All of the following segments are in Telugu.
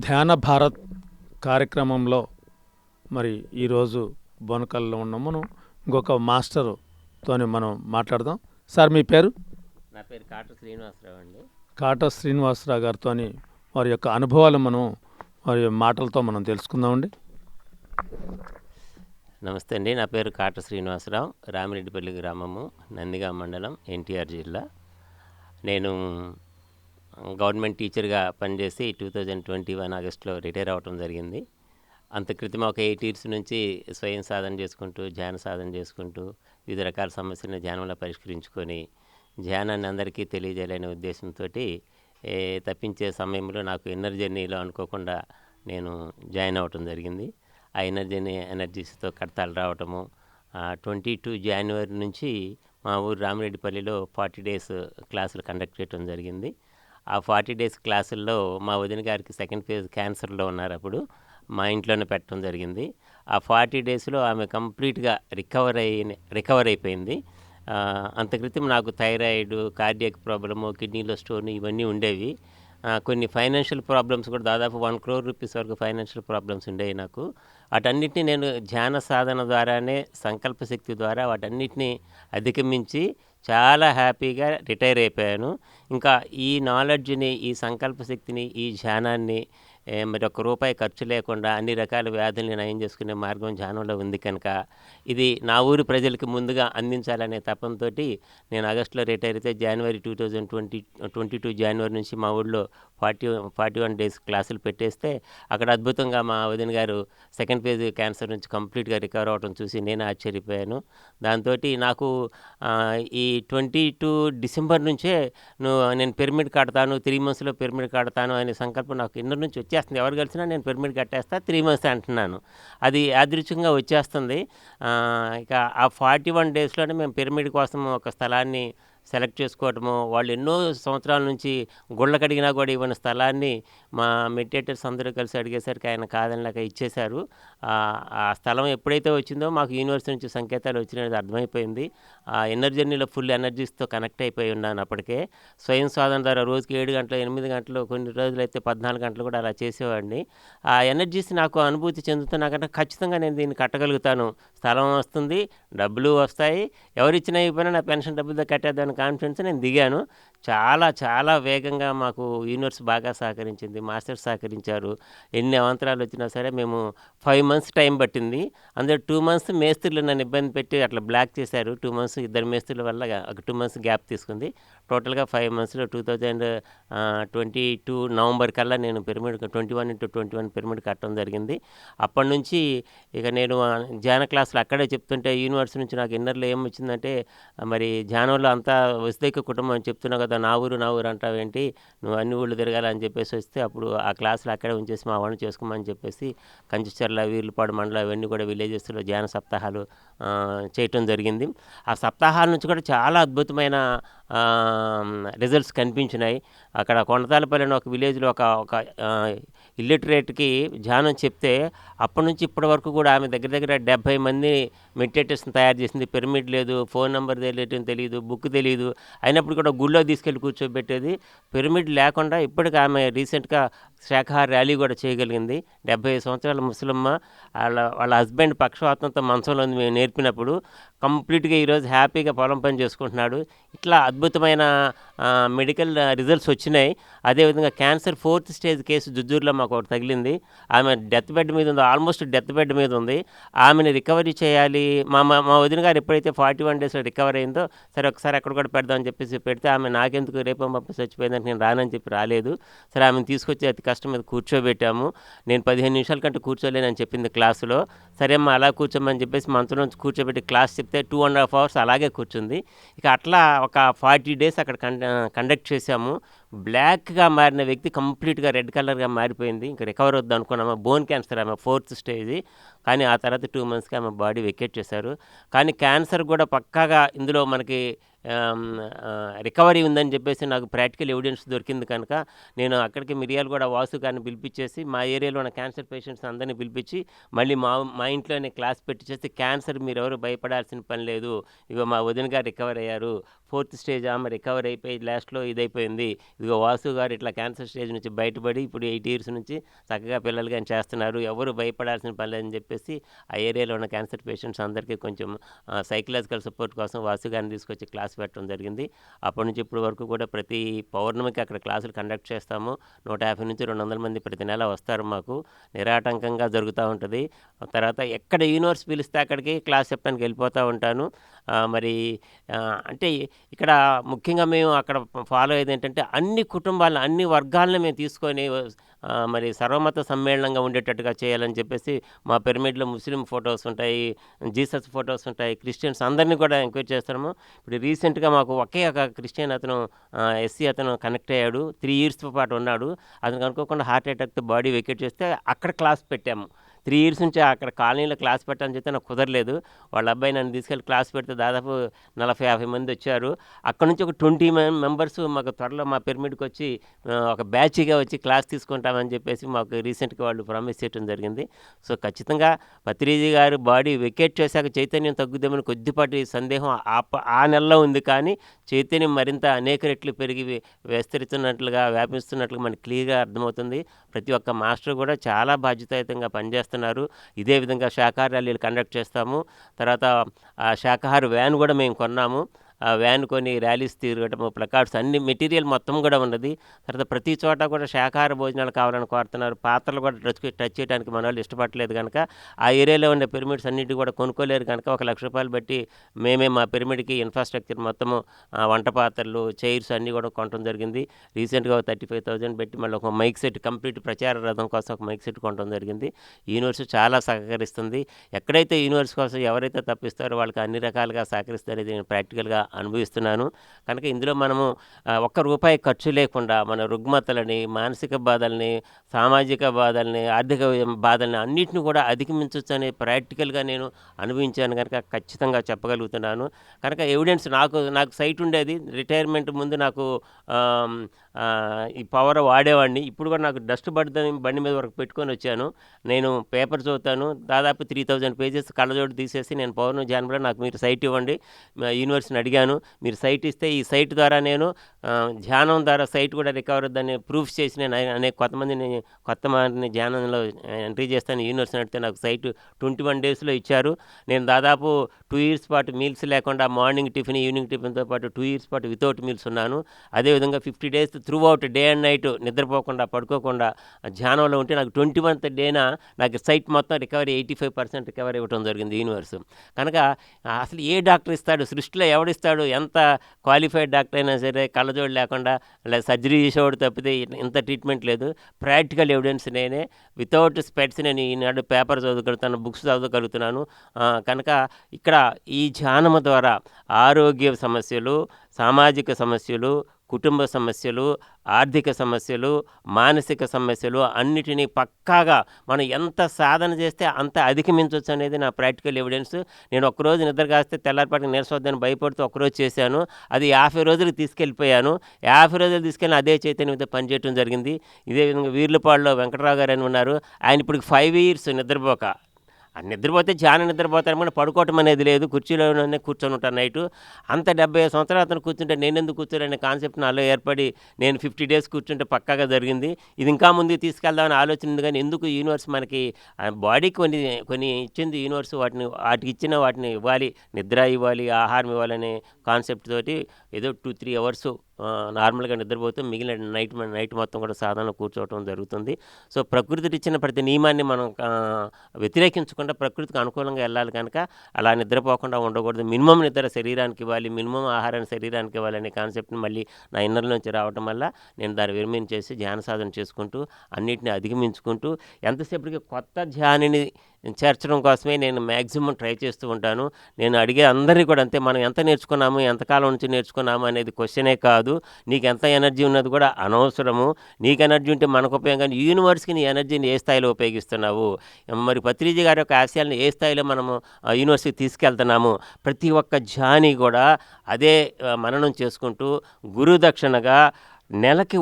ధ్యాన భారత్ కార్యక్రమంలో మరి ఈరోజు బోనకల్లో ఉన్నాం. మనం ఇంకొక మాస్టర్తోని మనం మాట్లాడదాం. సార్ మీ పేరు? నా పేరు కాట శ్రీనివాసరావు అండి. కాట శ్రీనివాసరావు గారితో వారి యొక్క అనుభవాలు మనం వారి మాటలతో మనం తెలుసుకుందామండి. నమస్తే అండి. నా పేరు కాట శ్రీనివాసరావు, రామిరెడ్డిపల్లి గ్రామము, నందిగామ మండలం, ఎన్టీఆర్ జిల్లా. నేను గవర్నమెంట్ టీచర్గా పనిచేసి 2021 ఆగస్టులో రిటైర్ అవ్వటం జరిగింది. అంత క్రితం ఒక 8 years నుంచి స్వయం సాధన చేసుకుంటూ, ధ్యాన సాధన చేసుకుంటూ, వివిధ రకాల సమస్యలను ధ్యానంలో పరిష్కరించుకొని ధ్యానాన్ని అందరికీ తెలియజేయాలనే ఉద్దేశంతో తప్పించే సమయంలో నాకు ఇన్నర్ జర్నీలో అనుకోకుండా నేను జాయిన్ అవ్వటం జరిగింది. ఆ ఎనర్జీస్తో కడతాలు రావటము. 22 January నుంచి మా ఊరు రామిరెడ్డిపల్లిలో 40 days క్లాసులు కండక్ట్ చేయడం జరిగింది. ఆ 40 days క్లాసుల్లో మా వదిన గారికి సెకండ్ ఫేజ్ క్యాన్సర్లో ఉన్నారు. అప్పుడు మా ఇంట్లోనే పెట్టడం జరిగింది. ఆ 40 daysలో ఆమె కంప్లీట్గా రికవర్ అయిపోయింది. అంత క్రితం నాకు థైరాయిడ్, కార్డియాక్ ప్రాబ్లము, కిడ్నీలో స్టోన్ ఇవన్నీ ఉండేవి. కొన్ని ఫైనాన్షియల్ ప్రాబ్లమ్స్ కూడా దాదాపు 1 crore rupees వరకు ఫైనాన్షియల్ ప్రాబ్లమ్స్ ఉండేవి నాకు. వాటన్నిటిని నేను ధ్యాన సాధన ద్వారానే, సంకల్ప శక్తి ద్వారా వాటన్నిటిని అధిగమించి చాలా హ్యాపీగా రిటైర్ అయిపోయాను. ఇంకా ఈ నాలెడ్జ్ని, ఈ సంకల్ప శక్తిని, ఈ ధ్యానాన్ని మరి ₹1 ఖర్చు లేకుండా అన్ని రకాల వ్యాధుల్ని నయం చేసుకునే మార్గం ధ్యానంలో ఉంది కనుక ఇది నా ఊరి ప్రజలకు ముందుగా అందించాలనే తపంతో నేను ఆగస్టులో రిటైర్ అయితే January 2022 January నుంచి మా ఊళ్ళో 41 days క్లాసులు పెట్టేస్తే అక్కడ అద్భుతంగా మా వదిన గారు సెకండ్ ఫేజ్ క్యాన్సర్ నుంచి కంప్లీట్గా రికవర్ అవ్వడం చూసి నేను ఆశ్చర్యపోయాను. దాంతో నాకు ఈ 22 December నుంచే నేను పిరమిడ్ కడతాను, 3 monthsలో పిరమిడ్ కడతాను అనే సంకల్పం నాకు ఇన్నర్ నుంచి వచ్చేస్తుంది. ఎవరు కలిసినా నేను పిరమిడ్ కట్టేస్తా, 3 months అంటున్నాను. అది యాదృచ్ఛికంగా వచ్చేస్తుంది. ఇక ఆ 41 daysలోనే మేము పిరమిడ్ కోసం ఒక స్థలాన్ని సెలెక్ట్ చేసుకోవటము. వాళ్ళు ఎన్నో సంవత్సరాల నుంచి గుళ్ళకి అడిగినా కూడా ఇవ్వని స్థలాన్ని మా మెడిటేటర్స్ అందరూ కలిసి అడిగేసరికి ఆయన కాదనలేక ఇచ్చేశారు. ఆ స్థలం ఎప్పుడైతే వచ్చిందో మాకు యూనివర్స్ నుంచి సంకేతాలు వచ్చినది అర్థమైపోయింది. ఆ ఎనర్జీలో ఫుల్ ఎనర్జీస్తో కనెక్ట్ అయిపోయి ఉన్నాను. అప్పటికే స్వయం సాధన ద్వారా రోజుకి 7 గంటలు, 8 గంటలు, కొన్ని రోజులైతే 14 గంటలు కూడా అలా చేసేవాడిని. ఆ ఎనర్జీస్ నాకు అనుభూతి చెందుతున్నాకంటే ఖచ్చితంగా నేను దీన్ని కట్టగలుగుతాను. స్థలం వస్తుంది, డబ్బులు వస్తాయి, ఎవరిచ్చినా ఇవ్వనా నా పెన్షన్ డబ్బులతో కట్టేద్దాని కాన్ఫిడెన్స్ నేను దిగాను. చాలా చాలా వేగంగా మాకు యూనివర్స్ బాగా సహకరించింది, మాస్టర్స్ సహకరించారు. ఎన్ని అవాంతరాలు వచ్చినా సరే మేము 5 months టైం పట్టింది. అందులో 2 months మేస్త్రీలు నన్ను ఇబ్బంది పెట్టి అట్లా బ్లాక్ చేశారు. 2 months ఇద్దరు మేస్త్రీల వల్ల ఒక 2 months గ్యాప్ తీసుకుంది. టోటల్గా 5 monthsలో 2022 November కల్లా నేను పిరమిడ్ 21x21 పిరమిడ్ కట్టడం జరిగింది. అప్పటి నుంచి ఇక నేను ధ్యాన క్లాసులు అక్కడే చెప్తుంటే యూనివర్స్ నుంచి నాకు ఇన్నర్లో ఏమొచ్చిందంటే, మరి ధ్యానంలో అంతా వసుదైక కుటుంబం అని చెప్తున్నావు కదా, నా ఊరు అంటావేంటి, నువ్వు అన్ని ఊళ్ళు తిరగాలని చెప్పేసి వస్తే అప్పుడు ఆ క్లాసులు అక్కడే ఉంచేసి మా వాడిని చేసుకోమని చెప్పేసి కంచిచర్ల, వీర్లపాడు మండలం ఇవన్నీ కూడా విలేజెస్లో ధ్యాన సప్తాహాలు చేయటం జరిగింది. ఆ సప్తాహాల నుంచి కూడా చాలా అద్భుతమైన రిజల్ట్స్ కనిపించినాయి. అక్కడ కొండతాలపల్లి అని ఒక విలేజ్లో ఒక ఇల్లిటరేట్కి ధ్యానం చెప్తే అప్పటి నుంచి ఇప్పటి వరకు కూడా ఆమె దగ్గర 70 మంది మెడిటేటర్స్ని తయారు చేసింది. పిరమిడ్ లేదు, ఫోన్ నెంబర్ తెలియదు, బుక్ తెలియదు, అయినప్పుడు కూడా గుళ్ళో తీసుకెళ్ళి కూర్చోబెట్టేది. పిరమిడ్ లేకుండా ఇప్పటికి ఆమె రీసెంట్గా శాఖాహార ర్యాలీ కూడా చేయగలిగింది. 75 సంవత్సరాల ముసలమ్మ, వాళ్ళ హస్బెండ్ పక్షవాతంతో మంచంలో మేము నేర్పినప్పుడు కంప్లీట్గా ఈరోజు హ్యాపీగా పొలం పని చేసుకుంటున్నాడు. ఇట్లా అద్భుతమైన మెడికల్ రిజల్ట్స్ వచ్చినాయి. అదేవిధంగా క్యాన్సర్ 4th stage కేసు జుజ్జూరులో మాకు ఒకటి తగిలింది. ఆమె డెత్ బెడ్ మీద ఉంది, ఆల్మోస్ట్ డెత్ బెడ్ మీద ఉంది. ఆమెను రికవరీ చేయాలి. మా వదిన గారు ఎప్పుడైతే 41 daysలో రికవర్ అయిందో, సరే ఒకసారి అక్కడ కూడా పెడదామని చెప్పేసి పెడితే ఆమె నాకెందుకు రేపో పంపి చచ్చిపోయిందంటే నేను రానని చెప్పి రాలేదు. సరే ఆమెను తీసుకొచ్చి అతి కష్టం మీద కూర్చోబెట్టాము. నేను 15 నిమిషాల కంటే కూర్చోలేనని చెప్పింది క్లాసులో. సరే అమ్మ అలా కూర్చోమని చెప్పేసి మంచం నుంచి కూర్చోబెట్టి క్లాస్ చెప్తే 2.5 hours అలాగే కూర్చుంది. ఇక అట్లా ఒక 40 days అక్కడ కండక్ట్ చేశాము. బ్లాక్గా మారిన వ్యక్తి కంప్లీట్గా రెడ్ కలర్గా మారిపోయింది. ఇంకా రికవర్ వద్దు అనుకున్నాము. బోన్ క్యాన్సర్ ఆమె 4th stage. కానీ ఆ తర్వాత 2 monthsకి ఆమె బాడీ వెకేట్ చేశారు. కానీ క్యాన్సర్ కూడా పక్కాగా ఇందులో మనకి రికవరీ ఉందని చెప్పేసి నాకు ప్రాక్టికల్ ఎవిడెన్స్ దొరికింది కనుక నేను అక్కడికి మిర్యాలగూడ వాసు గారిని పిలిపించేసి మా ఏరియాలో ఉన్న క్యాన్సర్ పేషెంట్స్ అందరినీ పిలిపించి మళ్ళీ మా ఇంట్లోనే క్లాస్ పెట్టించేసి, క్యాన్సర్ మీరెవరు భయపడాల్సిన పని లేదు, ఇగో మా వదిన గారు రికవర్ అయ్యారు, 4th స్టేజ్ ఆమె రికవర్ అయిపోయి లాస్ట్‌లో ఇదైపోయింది. ఇదిగో వాసు గారు ఇట్లా క్యాన్సర్ స్టేజ్ నుంచి బయటపడి ఇప్పుడు 8 ఇయర్స్ నుంచి చక్కగా పిల్లలు గాని చేస్తున్నారు. ఎవరు భయపడాల్సిన పని లేదని చెప్పేసి ఆ ఏరియాలో ఉన్న క్యాన్సర్ పేషెంట్స్ అందరికీ కొంచెం సైకలాజికల్ సపోర్ట్ కోసం వాసు గారిని తీసుకొచ్చి క్లాస్ పెట్టడం జరిగింది. అప్పటి నుంచి ఇప్పటి వరకు కూడా ప్రతి పౌర్ణమికి అక్కడ క్లాసులు కండక్ట్ చేస్తాము. 150 నుంచి 200 మంది ప్రతి నెల వస్తారు మాకు. నిరాటంకంగా జరుగుతూ ఉంటది. తర్వాత ఎక్కడ యూనివర్స్ పిలిస్తే అక్కడికి క్లాస్ చెప్పడానికి వెళ్ళిపోతూ ఉంటాను. మరి అంటే ఇక్కడ ముఖ్యంగా మేము అక్కడ ఫాలో అయ్యేది ఏంటంటే అన్ని కుటుంబాలను, అన్ని వర్గాలను మేము తీసుకొని మరి సర్వమత సమ్మేళనంగా ఉండేటట్టుగా చేయాలని చెప్పేసి మా పిరమిడ్‌లో ముస్లిం ఫోటోస్ ఉంటాయి, జీసస్ ఫోటోస్ ఉంటాయి, క్రిస్టియన్స్ అందరినీ కూడా ఎంకరేజ్ చేస్తున్నాము. ఇప్పుడు రీసెంట్‌గా మాకు ఒకే ఒక క్రిస్టియన్ అతను ఎస్సీ అతను కనెక్ట్ అయ్యాడు. 3 ఇయర్స్‌తో పాటు ఉన్నాడు. అతనికి అనుకోకుండా హార్ట్ అటాక్‌తో బాడీ వెకేట్ చేస్తే అక్కడ క్లాస్ పెట్టాము. 3 ఇయర్స్ నుంచి అక్కడ కాలనీలో క్లాస్ పెట్టాలని చెప్తే నాకు కుదరలేదు. వాళ్ళ అబ్బాయి నన్ను తీసుకెళ్ళి క్లాస్ పెడితే దాదాపు 40-50 మంది వచ్చారు. అక్కడ నుంచి ఒక 20 మెంబర్స్ మాకు త్వరలో మా పిరమిడ్‌కి వచ్చి ఒక బ్యాచ్‌గా వచ్చి క్లాస్ తీసుకుంటామని చెప్పేసి మాకు రీసెంట్‌గా వాళ్ళు ప్రామిస్ చేయడం జరిగింది. సో ఖచ్చితంగా పత్రిజీ గారు బాడీ వెకేట్ చేశాక చైతన్యం తగ్గుద్దేమని కొద్దిపాటి సందేహం ఆ నెలలో ఉంది. కానీ చైతన్యం మరింత అనేక రెట్లు పెరిగి విస్తరిస్తున్నట్లుగా, వ్యాపిస్తున్నట్లుగా మనకి క్లియర్‌గా అర్థమవుతుంది. ప్రతి ఒక్క మాస్టర్ కూడా చాలా బాధ్యతాయుతంగా పనిచేస్తున్నారు. ఇదే విధంగా శాకాహార ర్యాలీలు కండక్ట్ చేస్తాము. తర్వాత ఆ శాకాహార వ్యాన్ కూడా మేము కొన్నాము. ఆ వ్యాన్ కొని ర్యాలీస్ తిరగటము, ప్లకార్డ్స్ అన్ని మెటీరియల్ మొత్తం కూడా ఉన్నది. తర్వాత ప్రతి చోట కూడా శాకాహార భోజనాలు కావాలని కోరుతున్నారు. పాత్రలు కూడా టచ్ చేయడానికి మన వాళ్ళు ఇష్టపడలేదు కనుక ఆ ఏరియాలో ఉండే పిరమిడ్స్ అన్నిటి కూడా కొనుక్కోలేరు కనుక ₹1,00,000 పెట్టి మేమే మా పిరమిడ్‌కి ఇన్ఫ్రాస్ట్రక్చర్ మొత్తము వంట పాత్రలు, చైర్స్ అన్నీ కూడా కొనడం జరిగింది. రీసెంట్‌గా 35,000 పెట్టి మళ్ళీ ఒక మైక్ సెట్, కంప్లీట్ ప్రచార రథం కోసం ఒక మైక్ సెట్ కొనడం జరిగింది. యూనివర్స్ చాలా సహకరిస్తుంది. ఎక్కడైతే యూనివర్స్ కోసం ఎవరైతే తప్పిస్తారో వాళ్ళకి అన్ని రకాలుగా సహకరిస్తారనేది నేను ప్రాక్టికల్గా అనుభవిస్తున్నాను. కనుక ఇందులో మనము ₹1 ఖర్చు లేకుండా మన రుగ్మతలని, మానసిక బాధల్ని, సామాజిక బాధల్ని, ఆర్థిక బాధల్ని అన్నిటిని కూడా అధిగమించొచ్చని ప్రాక్టికల్గా నేను అనుభవించాను కనుక ఖచ్చితంగా చెప్పగలుగుతున్నాను. కనుక ఎవిడెన్స్ నాకు సైట్ ఉండేది. రిటైర్మెంట్ ముందు నాకు ఈ పవర్ వాడేవాడిని. ఇప్పుడు కూడా నాకు డస్ట్ పడుతుందని బండి మీద వరకు పెట్టుకొని వచ్చాను. నేను పేపర్ చదువుతాను. దాదాపు 3000 పేజెస్ కళ్ళజోడు తీసేసి నేను పౌర్ణమి ధ్యానంలో నాకు మీరు సైట్ ఇవ్వండి. యూనివర్స్‌ని అడిగాను. మీరు సైట్ ఇస్తే ఈ సైట్ ద్వారా నేను ధ్యానం ద్వారా సైట్ కూడా రికవర్ అవుద్దని ప్రూఫ్ చేసి నేను అనేక కొత్త మందిని ధ్యానంలో ఎంట్రీ చేస్తాను. యూనివర్స్‌ని అడిగితే నాకు సైట్ 21 డేస్‌లో ఇచ్చారు. నేను దాదాపు 2 ఇయర్స్ పాటు మీల్స్ లేకుండా మార్నింగ్ టిఫిన్, ఈవినింగ్ టిఫిన్‌తో పాటు 2 ఇయర్స్ పాటు వితౌట్ మీల్స్ ఉన్నాను. అదేవిధంగా 50 days through out day and night నిద్రపోకుండా, పడుకోకుండా ధ్యానంలో ఉంటే నాకు 21th డేన నాకు సైట్ మొత్తం రికవరీ 85% రికవరీ ఇవ్వడం జరిగింది యూనివర్స్. కనుక అసలు ఏ డాక్టర్ ఇస్తాడు? సృష్టిలో ఎవడిస్తాడు? ఎంత క్వాలిఫైడ్ డాక్టర్ అయినా సరే కళ్ళజోడు లేకుండా సర్జరీ చేసేవాడు తప్పితే ఇంత ట్రీట్మెంట్ లేదు. ప్రాక్టికల్ ఎవిడెన్స్ నేనే. వితౌట్ స్పెట్స్ నేను ఈనాడు పేపర్ చదవగలుగుతాను, బుక్స్ చదవగలుగుతున్నాను. కనుక ఇక్కడ ఈ ధ్యానము ద్వారా ఆరోగ్య సమస్యలు, సామాజిక సమస్యలు, కుటుంబ సమస్యలు, ఆర్థిక సమస్యలు, మానసిక సమస్యలు అన్నిటినీ పక్కాగా మనం ఎంత సాధన చేస్తే అంత అధిగమించవచ్చు అనేది నా ప్రాక్టికల్ ఎవిడెన్స్. నేను ఒక్కరోజు నిద్ర కాస్తే తెల్లారిపాటికి నీరసొద్దని భయపడుతూ ఒక్కరోజు చేశాను. అది 50 రోజులకు తీసుకెళ్ళిపోయాను. 50 రోజులు తీసుకెళ్ళి అదే చైతన్యంతో పనిచేయడం జరిగింది. ఇదే విధంగా వీర్లపాడులో వెంకటరావు గారు అని ఉన్నారు. ఆయన ఇప్పుడు 5 ఇయర్స్ నిద్రపోక, నిద్రపోతే నిద్రపోతారు కానీ పడుకోవటం అనేది లేదు. కుర్చీలోనే కూర్చొని ఉంటాను నైటు. అంత 75 సంవత్సరాలు అతను కూర్చుంటే నేనెందుకు కూర్చోలేనే కాన్సెప్ట్ నాలో ఏర్పడి నేను 50 డేస్ కూర్చుంటే పక్కాగా జరిగింది. ఇది ఇంకా ముందుకు తీసుకెళ్దామని ఆలోచన ఉంది. కానీ ఎందుకు యూనివర్స్ మనకి బాడీకి కొన్ని ఇచ్చింది యూనివర్స్, వాటికి ఇచ్చిన వాటిని ఇవ్వాలి, నిద్ర ఇవ్వాలి, ఆహారం ఇవ్వాలనే కాన్సెప్ట్ తోటి ఏదో 2-3 అవర్స్ నార్మల్గా నిద్రపోతే మిగిలిన నైట్ మొత్తం కూడా సాధనలో కూర్చోవటం జరుగుతుంది. సో ప్రకృతి ఇచ్చిన ప్రతి నియమాన్ని మనం వ్యతిరేకించకుండా ప్రకృతికి అనుకూలంగా వెళ్ళాలి కనుక అలా నిద్రపోకుండా ఉండకూడదు. మినిమం నిద్ర శరీరానికి ఇవ్వాలి, మినిమం ఆహారాన్ని శరీరానికి ఇవ్వాలనే కాన్సెప్ట్ని మళ్ళీ నా ఇన్నర్ నుంచి రావటం వల్ల నేను దాన్ని విరమించేసి ధ్యాన సాధన చేసుకుంటూ అన్నిటిని అధిగమించుకుంటూ ఎంతసేపటికి కొత్త ధ్యానిని చేర్చడం కోసమే నేను మ్యాక్సిమం ట్రై చేస్తూ ఉంటాను. నేను అడిగే అందరినీ కూడా అంతే. మనం ఎంత నేర్చుకున్నాము, ఎంతకాలం నుంచి నేర్చుకున్నాము అనేది క్వశ్చనే కాదు. నీకు ఎంత ఎనర్జీ ఉన్నది కూడా అనవసరము. నీకు ఎనర్జీ ఉంటే మనకు ఉపయోగం. కానీ యూనివర్స్కి నీ ఎనర్జీని ఏ స్థాయిలో ఉపయోగిస్తున్నావు, మరి పత్రిజీ గారి యొక్క ఆశయాలను ఏ స్థాయిలో మనము యూనివర్స్కి తీసుకెళ్తున్నాము. ప్రతి ఒక్క ధ్యాని కూడా అదే మననం చేసుకుంటూ గురుదక్షిణగా నెలకి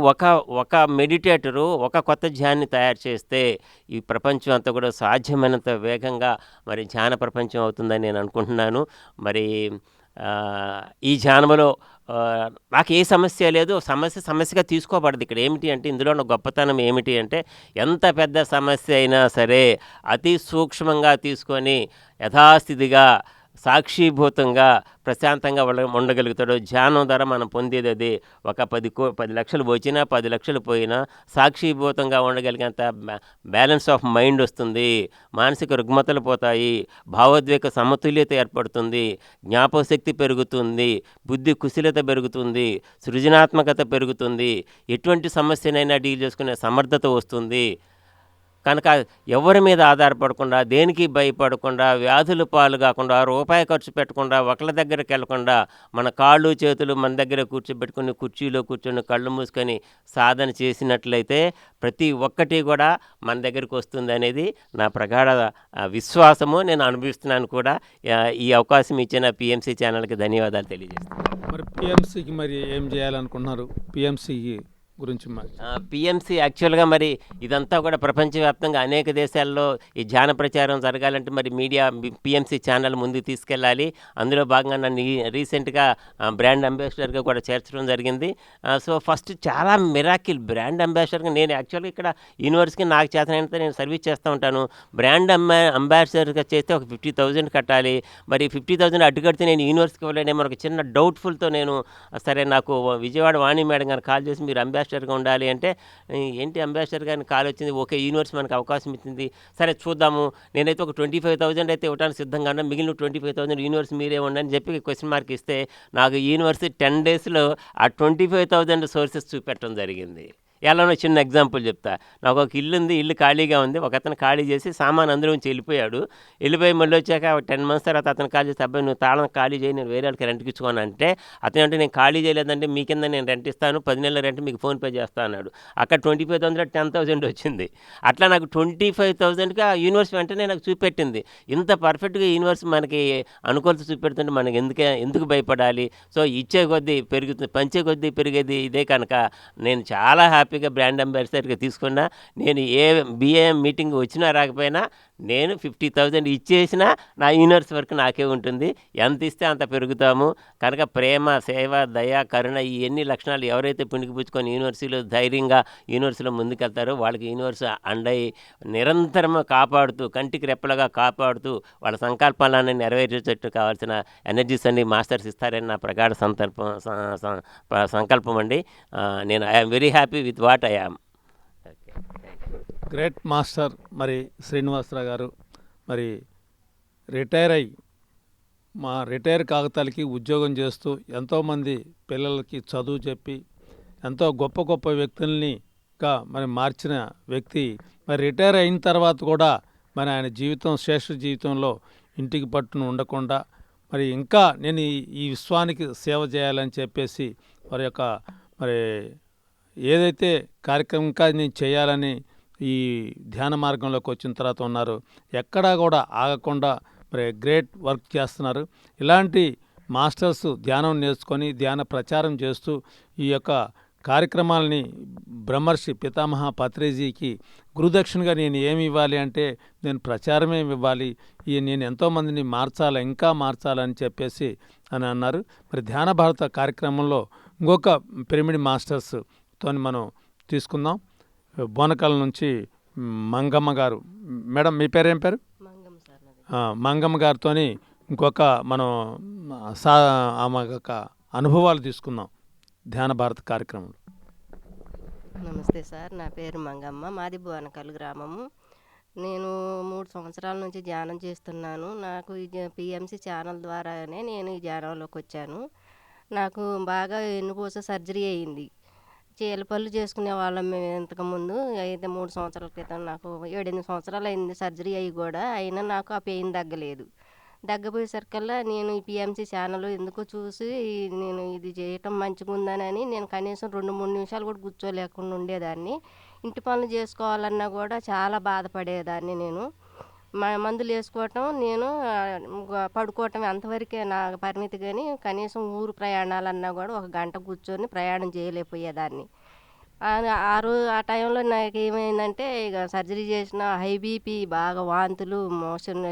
ఒక మెడిటేటరు ఒక కొత్త ధ్యాన్ని తయారు చేస్తే ఈ ప్రపంచం అంతా కూడా సాధ్యమైనంత వేగంగా మరి ధ్యాన ప్రపంచం అవుతుందని నేను అనుకుంటున్నాను. మరి ఈ ధ్యానంలో నాకు ఏ సమస్య లేదు. సమస్యగా తీసుకోబడదు. ఇక్కడ ఏమిటి అంటే ఇందులో ఉన్న గొప్పతనం ఏమిటి అంటే ఎంత పెద్ద సమస్య అయినా సరే అతి సూక్ష్మంగా తీసుకొని యథాస్థితిగా సాక్షిభూతంగా ప్రశాంతంగా ఉండగలుగుతాడు. ధ్యానం ద్వారా మనం పొందేది అది. ఒక 10 లక్షలు వచ్చినా 10 లక్షలు పోయినా సాక్షిభూతంగా ఉండగలిగేంత బ్యాలెన్స్ ఆఫ్ మైండ్ వస్తుంది. మానసిక రుగ్మతలు పోతాయి. భావోద్వేగ సమతుల్యత ఏర్పడుతుంది. జ్ఞాపకశక్తి పెరుగుతుంది. బుద్ధి కుశలత పెరుగుతుంది. సృజనాత్మకత పెరుగుతుంది. ఎటువంటి సమస్యనైనా డీల్ చేసుకునే సమర్థత వస్తుంది. కనుక ఎవరి మీద ఆధారపడకుండా, దేనికి భయపడకుండా, వ్యాధుల పాలు కాకుండా, రూపాయి ఖర్చు పెట్టకుండా, ఒకళ్ళ దగ్గరికి వెళ్ళకుండా మన కాళ్ళు చేతులు మన దగ్గర కూర్చోబెట్టుకుని కుర్చీలో కూర్చొని కళ్ళు మూసుకొని సాధన చేసినట్లయితే ప్రతి ఒక్కటి కూడా మన దగ్గరికి వస్తుంది అనేది నా ప్రగాఢ విశ్వాసము. నేను అనుభవిస్తున్నాను కూడా. ఈ అవకాశం ఇచ్చిన పిఎంసి ఛానల్కి ధన్యవాదాలు తెలియజేస్తాను. మరి పిఎంసికి మరి ఏం చేయాలనుకుంటున్నారు? పిఎంసికి గురించి పిఎంసి యాక్చువల్గా మరి ఇదంతా కూడా ప్రపంచవ్యాప్తంగా అనేక దేశాల్లో ఈ ధ్యాన ప్రచారం జరగాలంటే మరి మీడియా పిఎంసి ఛానల్ ముందుకు తీసుకెళ్ళాలి. అందులో భాగంగా నన్ను రీసెంట్గా బ్రాండ్ అంబాసిడర్గా కూడా చేర్చడం జరిగింది. సో ఫస్ట్ చాలా మిరాకిల్ బ్రాండ్ అంబాసిడర్గా నేను యాక్చువల్గా ఇక్కడ యూనివర్సిటీకి నాకు చేతనైనంత నేను సర్వీస్ చేస్తూ ఉంటాను. బ్రాండ్ అంబాసిడర్గా చేస్తే ఒక 50,000 కట్టాలి. మరి 50,000 అడ్డు కడితే నేను యూనివర్సిటీకి వెళ్ళలేమో ఒక చిన్న డౌట్ఫుల్తో నేను సరే నాకు విజయవాడ వాణి మేడం గారు కాల్ చేసి మీరు అంబాసిడర్గా ఉండాలి అంటే ఏంటి అంబాసిడర్ గారిని కాల్ వచ్చింది, ఓకే యూనివర్సిటీ మనకు అవకాశం ఇచ్చింది, సరే చూద్దాము. నేనైతే ఒక 25,000 అయితే ఇవ్వడానికి సిద్ధంగా ఉన్నా, మిగిలిన 25,000 యూనివర్సిటీ మీరే ఉండని చెప్పి క్వశ్చన్ మార్క్ ఇస్తే నాకు యూనివర్సిటీ 10 డేస్లో ఆ 25,000 సోర్సెస్ చూపెట్టడం జరిగింది. ఎలానో చిన్న ఎగ్జాంపుల్ చెప్తా. నాకు ఒక ఇల్లు ఉంది, ఇల్లు ఖాళీగా ఉంది. ఒక అతను ఖాళీ చేసి సామాన్ అందులో నుంచి వెళ్ళిపోయాడు. వెళ్ళిపోయి మళ్ళీ వచ్చాక 10 మంత్స్ తర్వాత అతను కాల్ చేసి అబ్బాయి నువ్వు తాళం ఖాళీ చేయి, నేను వేరే వాళ్ళకి రెంట్కి ఇచ్చుకోను అంటే అతను అంటే నేను ఖాళీ చేయలేదంటే మీ కింద నేను రెంట్ ఇస్తాను, 10 నెలల రెంట్ మీకు ఫోన్పే చేస్తాను అన్నాడు. అక్కడ 25,000 10,000 వచ్చింది. అట్లా నాకు 25,000కి ఆ యూనివర్సిటీ వెంటనే నాకు చూపెట్టింది. ఇంత పర్ఫెక్ట్గా యూనివర్సిటీ మనకి అనుకూలత చూపెడుతుంటే మనకి ఎందుకు భయపడాలి? సో ఇచ్చే కొద్దీ పెరుగుతుంది, పంచే కొద్దీ పెరిగేది ఇదే. కనుక నేను చాలా హ్యాపీగా బ్రాండ్ అంబాసిడర్గా తీసుకున్నా. నేను ఏ బిఏఎం మీటింగ్ వచ్చినా రాకపోయినా నేను 50,000 ఇచ్చేసినా నా యూనివర్సిటీ వరకు నాకే ఉంటుంది. ఎంత ఇస్తే అంత పెరుగుతాము. కనుక ప్రేమ, సేవ, దయ, కరుణ ఈ ఎన్ని లక్షణాలు ఎవరైతే పుణికిపుచ్చుకొని యూనివర్సిటీలో ధైర్యంగా యూనివర్సిటీలో ముందుకెళ్తారో వాళ్ళకి యూనివర్సిటీ అండై నిరంతరం కాపాడుతూ కంటికి రెప్పలుగా కాపాడుతూ వాళ్ళ సంకల్పాలను నెరవేర్చేటట్టు కావాల్సిన ఎనర్జీస్ అన్ని మాస్టర్స్ ఇస్తారని నా ప్రగాఢ సంకల్పం అండి. నేను I'm very happy with what I am. Great master మరి శ్రీనివాసరావు గారు మరి రిటైర్ కాగితాలకి ఉద్యోగం చేస్తూ ఎంతోమంది పిల్లలకి చదువు చెప్పి ఎంతో గొప్ప గొప్ప వ్యక్తుల్నిగా మరి మార్చిన వ్యక్తి మరి రిటైర్ అయిన తర్వాత కూడా మరి ఆయన శ్రేష్ఠ జీవితంలో ఇంటికి పట్టును ఉండకుండా మరి ఇంకా నేను ఈ విశ్వానికి సేవ చేయాలని చెప్పేసి వారి యొక్క మరి ఏదైతే కార్యక్రమం ఇంకా నేను చేయాలని ఈ ధ్యాన మార్గంలోకి వచ్చిన తర్వాత ఉన్నారు. ఎక్కడా కూడా ఆగకుండా మరి గ్రేట్ వర్క్ చేస్తున్నారు. ఇలాంటి మాస్టర్స్ ధ్యానం నేర్చుకొని ధ్యాన ప్రచారం చేస్తూ ఈ యొక్క కార్యక్రమాలని బ్రహ్మర్షి పితామహ పత్రిజీకి గురుదక్షిణగా నేను ఏమి ఇవ్వాలి అంటే నేను ప్రచారమే ఇవ్వాలి, నేను ఎంతోమందిని ఇంకా మార్చాలని చెప్పేసి అని అన్నారు. మరి ధ్యాన భారత కార్యక్రమంలో ఇంకొక పిరమిడ్ మాస్టర్స్తో మనం తీసుకుందాం. బోనకల్ నుంచి మంగమ్మ గారు. మేడం మీ పేరు ఏం పేరు? మంగమ్మ గారితో ఇంకొక మనం ఆమె యొక్క అనుభవాలు తీసుకుందాం ధ్యాన భారత కార్యక్రమంలో. నమస్తే సార్, నా పేరు మంగమ్మ, మాది బోనకల్ గ్రామము. నేను 3 సంవత్సరాల నుంచి ధ్యానం చేస్తున్నాను. నాకు ఈ పిఎంసి ఛానల్ ద్వారానే నేను ఈ ధ్యానంలోకి వచ్చాను. నాకు బాగా వెన్నుపూస సర్జరీ అయ్యింది. చీలపళ్ళు చేసుకునే వాళ్ళం మేము ఇంతకుముందు. అయితే 3 సంవత్సరాల క్రితం నాకు 7-8 సంవత్సరాలు అయింది సర్జరీ అయ్యి కూడా, అయినా నాకు ఆ పెయిన్ తగ్గలేదు. దగ్గపోయేసరికల్లా నేను ఈ పిఎంసి ఛానల్ ఎందుకో చూసి నేను ఇది చేయటం మంచిగా ఉందనని నేను కనీసం 2-3 నిమిషాలు కూడా కూర్చోలేకుండా ఉండేదాన్ని. ఇంటి పనులు చేసుకోవాలన్నా కూడా చాలా బాధపడేదాన్ని. నేను మందులు వేసుకోవటం, నేను పడుకోవటం అంతవరకే నా పరిమితి. కానీ కనీసం ఊరు ప్రయాణాలన్నా కూడా 1 గంట కూర్చొని ప్రయాణం చేయలేకపోయేదాన్ని. ఆ టైంలో నాకు ఏమైందంటే ఇక సర్జరీ చేసిన హై బీపీ బాగా వాంతులు, మోషన్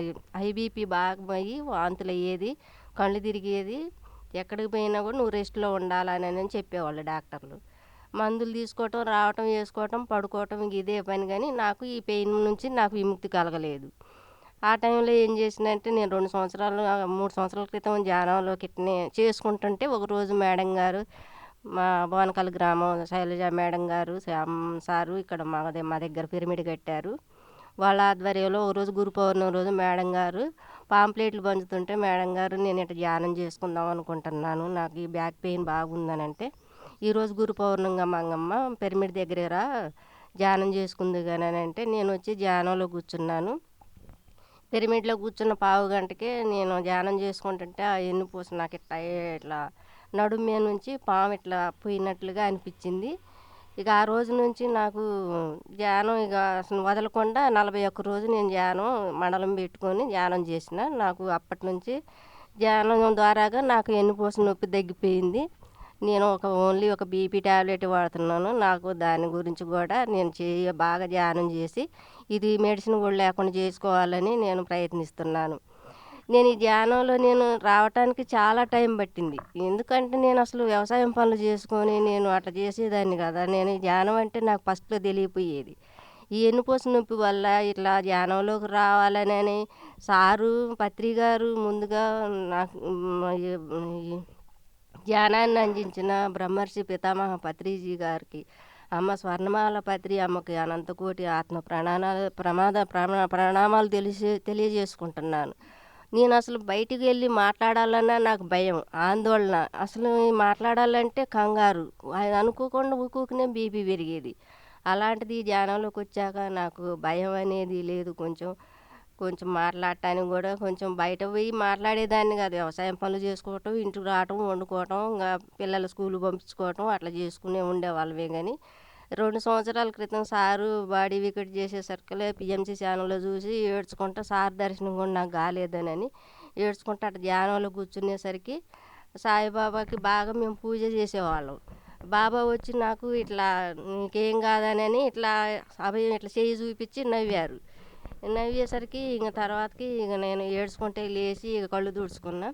హై బీపీ బాగా అయ్యి వాంతులు అయ్యేది. కళ్ళు తిరిగేది. ఎక్కడికి పోయినా కూడా నువ్వు రెస్ట్‌లో ఉండాలని చెప్పేవాళ్ళు డాక్టర్లు. మందులు తీసుకోవటం, రావటం, వేసుకోవటం, పడుకోవటం ఇదే పని గానీ నాకు ఈ పెయిన్ నుంచి నాకు విముక్తి కలగలేదు. ఆ టైంలో ఏం చేసినంటే నేను 2 సంవత్సరాలు 3 సంవత్సరాల క్రితం ధ్యానంలోకి ఇట్నే చేసుకుంటుంటే ఒకరోజు మేడం గారు మా బోనకల్ గ్రామం శైలజ మేడం గారు, శ్యామ్ సారు ఇక్కడ మా దగ్గర పిరమిడ్ కట్టారు. వాళ్ళ ఆధ్వర్యంలో ఒకరోజు గురు పౌర్ణమి రోజు మేడం గారు పాంప్లెట్లు పంచుతుంటే మేడం గారు నేను ఇట్లా ధ్యానం చేసుకుందాం అనుకుంటున్నాను. నాకు ఈ బ్యాక్ పెయిన్ బాగుందనంటే, ఈరోజు గురు పౌర్ణమిగా మంగమ్మ పిరమిడ్ దగ్గర రా ధ్యానం చేసుకుంది కానీ అని అంటే నేను వచ్చి ధ్యానంలో కూర్చున్నాను. పిరమిడ్లో కూర్చున్న పావు గంటకే నేను ధ్యానం చేసుకుంటుంటే ఆ వెన్నుపూస నాకు ఇట్లా నడుము మీద నుంచి పాము ఇట్లా పోయినట్లుగా అనిపించింది. ఇక ఆ రోజు నుంచి నాకు ధ్యానం ఇక అసలు వదలకుండా 41 రోజు నేను ధ్యానం మండలం పెట్టుకొని ధ్యానం చేసిన. నాకు అప్పటి నుంచి ధ్యానం ద్వారాగా నాకు వెన్నుపూస నొప్పి తగ్గిపోయింది. నేను ఓన్లీ ఒక బీపీ టాబ్లెట్ వాడుతున్నాను. నాకు దాని గురించి కూడా నేను బాగా ధ్యానం చేసి ఇది మెడిసిన్ కూడా లేకుండా చేసుకోవాలని నేను ప్రయత్నిస్తున్నాను. నేను ఈ ధ్యానంలో నేను రావటానికి చాలా టైం పట్టింది. ఎందుకంటే నేను అసలు వ్యవసాయం పనులు చేసుకొని నేను అట్లా చేసేదాన్ని కదా. నేను ఈ ధ్యానం అంటే నాకు ఫస్ట్‌లో తెలియపోయేది. ఈ వెన్నుపూస నొప్పి వల్ల ఇట్లా ధ్యానంలోకి రావాలని సారు, పత్రి గారు ముందుగా నాకు ఈ ధ్యానాన్ని అందించిన బ్రహ్మర్షి పితామహ పత్రిజీ గారికి, అమ్మ స్వర్ణమాల పత్రి అమ్మకి అనంతకోటి ఆత్మ ప్రణామాలు తెలియజేసుకుంటున్నాను. నేను అసలు బయటికి వెళ్ళి మాట్లాడాలన్నా నాకు భయం, ఆందోళన. అసలు మాట్లాడాలంటే కంగారు. అది అనుకోకుండా ఊకూకనే బీపీ పెరిగేది. అలాంటిది ఈ ధ్యానంలోకి వచ్చాక నాకు భయం అనేది లేదు. కొంచెం మాట్లాడటానికి కూడా కొంచెం బయట పోయి మాట్లాడేదాన్ని కాదు. వ్యవసాయం పనులు చేసుకోవటం, ఇంటికి రావటం, వండుకోవటం, ఇంకా పిల్లల స్కూల్‌కి పంపించుకోవటం అట్లా చేసుకునే ఉండేవాళ్ళమే కానీ 2 సంవత్సరాల క్రితం సారు బాడీ వికెట్ చేసేసరికలే పిఎంసి ఛానల్‌లో చూసి ఏడ్చుకుంటా సార్ దర్శనం కూడా నాకు కాలేదనని ఏడ్చుకుంటా అట్లా ధ్యానంలో కూర్చునేసరికి సాయిబాబాకి బాగా మేము పూజ చేసేవాళ్ళం. బాబా వచ్చి నాకు ఇట్లా నీకేం కాదనని ఇట్లా అభయం ఇట్లా చెయ్యి చూపించి నవ్వారు. నవ్వేసరికి ఇంక తర్వాతకి ఇక నేను ఏడ్చుకుంటే లేచి ఇక కళ్ళు తుడుచుకున్నా.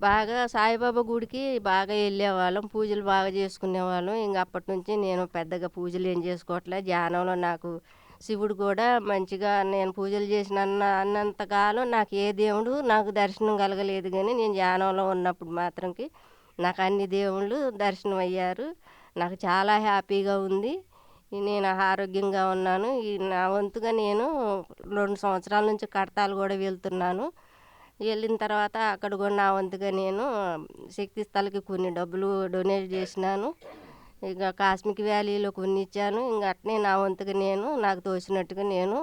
బాగా సాయిబాబా గుడికి బాగా వెళ్ళేవాళ్ళం, పూజలు బాగా చేసుకునేవాళ్ళం. ఇంక అప్పటి నుంచి నేను పెద్దగా పూజలు ఏం చేసుకోవట్లే. ధ్యానంలో నాకు శివుడు కూడా మంచిగా నేను పూజలు చేసిన అన్నంతకాలం నాకు ఏ దేవుడు నాకు దర్శనం కలగలేదు కానీ నేను ధ్యానంలో ఉన్నప్పుడు మాత్రంకి నాకు అన్ని దేవుళ్ళు దర్శనం అయ్యారు. నాకు చాలా హ్యాపీగా ఉంది. నేను ఆరోగ్యంగా ఉన్నాను. నా వంతుగా నేను 2 సంవత్సరాల నుంచి కడతాలు కూడా వెళ్తున్నాను. వెళ్ళిన తర్వాత అక్కడ కూడా నా వంతుగా నేను శక్తి స్థల్‌కి కొన్ని డబ్బులు డొనేట్ చేసినాను. ఇక కాస్మిక్ వ్యాలీలో కొన్ని ఇచ్చాను. ఇంక అట్నే నా వంతుగా నేను నాకు తోచినట్టుగా నేను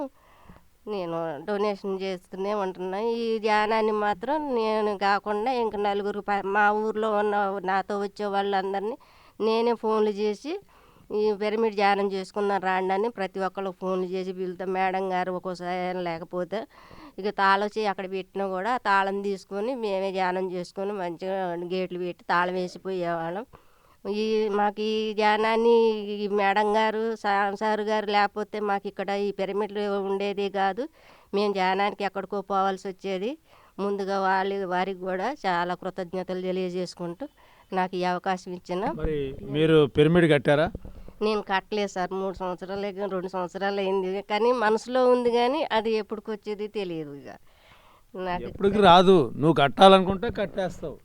డొనేషన్ చేస్తూనే ఉంటున్నా. ఈ ధ్యానాన్ని మాత్రం నేను కాకుండా ఇంక నలుగురు మా ఊర్లో ఉన్న నాతో వచ్చే వాళ్ళందరినీ నేనే ఫోన్లు చేసి ఈ పిరమిడ్ ధ్యానం చేసుకుందాం రాండి అని ప్రతి ఒక్కళ్ళకి ఫోన్లు చేసి పిలుస్తాం. మేడం గారు ఒక్కోసారి లేకపోతే ఇక తాళం చెయ్యి అక్కడ పెట్టినా కూడా తాళం తీసుకొని మేమే ధ్యానం చేసుకొని మంచిగా గేట్లు పెట్టి తాళం వేసిపోయేవాళ్ళం. మాకు ఈ ధ్యానాన్ని ఈ మేడం గారు, సార్ గారు లేకపోతే మాకు ఇక్కడ ఈ పిరమిడ్లు ఉండేది కాదు. మేము ధ్యానానికి ఎక్కడికో పోవాల్సి వచ్చేది. ముందుగా వారికి కూడా చాలా కృతజ్ఞతలు తెలియజేసుకుంటూ నాకు ఈ అవకాశం ఇచ్చిన మరి మీరు పిరమిడ్ కట్టారా? నేను కట్టలేదు సార్. 3 సంవత్సరాలు 2 సంవత్సరాలు అయింది. కానీ మనసులో ఉంది కానీ అది ఎప్పటికొచ్చేది తెలియదు. ఇక నాకు ఎప్పటికి రాదు. నువ్వు కట్టాలనుకుంటే కట్టేస్తావు.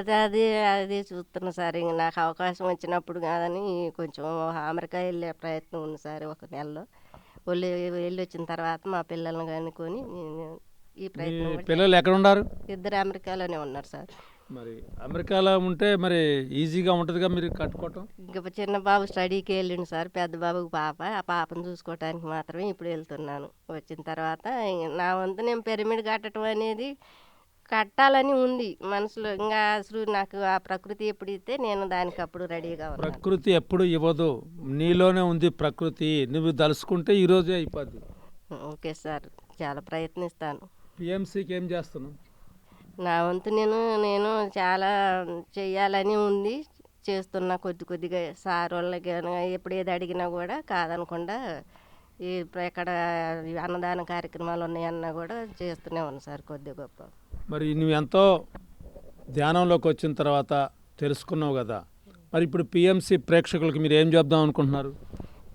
అదే చూస్తున్నా సార్. ఇంక నాకు అవకాశం వచ్చినప్పుడు కాదని కొంచెం అమెరికా వెళ్ళే ప్రయత్నం ఉంది సార్. ఒక నెలలో వెళ్ళి వచ్చిన తర్వాత మా పిల్లల్ని కనుక్కొని నేను ఈ మీ ప్రయత్నం కూడా పిల్లలు ఎక్కడ ఉన్నారు? ఇద్దరు అమెరికాలోనే ఉన్నారు సార్. మరి అమెరికాలో ఉంటే మరి ఈజీగా ఉంటుందిగా మీరు కట్టుకోవటం. ఇంకా చిన్న బాబు స్టడీకి వెళ్ళిండు సార్. పెద్ద బాబుకి పాప. ఆ పాపను చూసుకోవటానికి మాత్రమే ఇప్పుడు వెళ్తున్నాను. వచ్చిన తర్వాత నా వంతు నేను పిరమిడ్ కట్టడం అనేది కట్టాలని ఉంది మనసులో. ఇంకా అసలు నాకు ఆ ప్రకృతి ఎప్పుడు ఇస్తే నేను దానికి అప్పుడు రెడీగా ఉన్నాను. ప్రకృతి ఎప్పుడు ఇవ్వదు, నీలోనే ఉంది ప్రకృతి. నువ్వు దలుచుకుంటే ఈరోజే అయిపోద్ది. ఓకే సార్, చాలా ప్రయత్నిస్తాను. పిఎంసికి ఏం చేస్తున్నావు? నా వంతు నేను చాలా చెయ్యాలని ఉంది. చేస్తున్నా కొద్దిగా సార్ వాళ్ళకి ఎప్పుడు ఏది అడిగినా కూడా కాదనకుండా ఎక్కడ అన్నదాన కార్యక్రమాలు ఉన్నాయన్నా కూడా చేస్తూనే ఉన్నాను సార్ కొద్ది గొప్ప. మరి నువ్వు ఎంతో ధ్యానంలోకి వచ్చిన తర్వాత తెలుసుకున్నావు కదా, మరి ఇప్పుడు పిఎంసి ప్రేక్షకులకి మీరు ఏం చెప్దాం అనుకుంటున్నారు?